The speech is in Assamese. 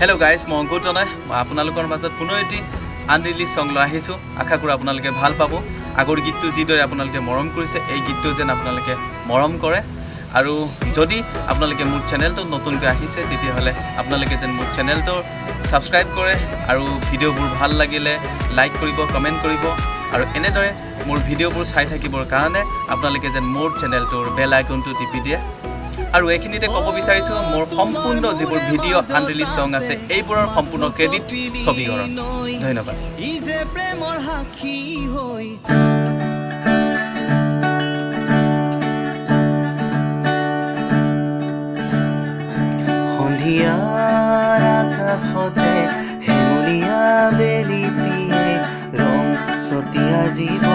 हेलो गाइज मैं अंकुर जनाय मैं आपनालोকৰ মাজত পুনৰ এটি আনৰিলিজ সং লৈ আহিছোঁ। আশা কৰোঁ আপোনালোকে ভাল পাব। আগৰ গীতটো যিদৰে আপোনালোকে মৰম কৰিছে এই গীতটো যেন আপোনালোকে মৰম কৰে। আৰু যদি আপোনালোকে মোৰ চেনেলটো নতুনকৈ আহিছে তেতিয়াহ'লে আপোনালোকে যেন মোৰ চেনেলটো ছাবস্ক্ৰাইব কৰে আৰু ভিডিঅ'বোৰ ভাল লাগিলে লাইক কৰিব, কমেণ্ট কৰিব আৰু এনেদৰে মোৰ ভিডিঅ'বোৰ চাই থাকিবৰ কাৰণে আপোনালোকে যেন মোৰ চেনেলটোৰ বেল আইকনটো টিপি দিয়ে। আৰু এইখিনিতে ক'ব বিচাৰিছোঁ মোৰ সম্পূৰ্ণ যিবোৰ ভিডিঅ' আনৰিলিজ সং আছে এইবোৰৰ সম্পূৰ্ণ ক্ৰেডিট ছবিঘৰৰ। ধন্যবাদ। সন্ধিয়াৰ আকাশতে হেমলীয়া বেলি দিয়ে ৰং ছটিয়া জীৱ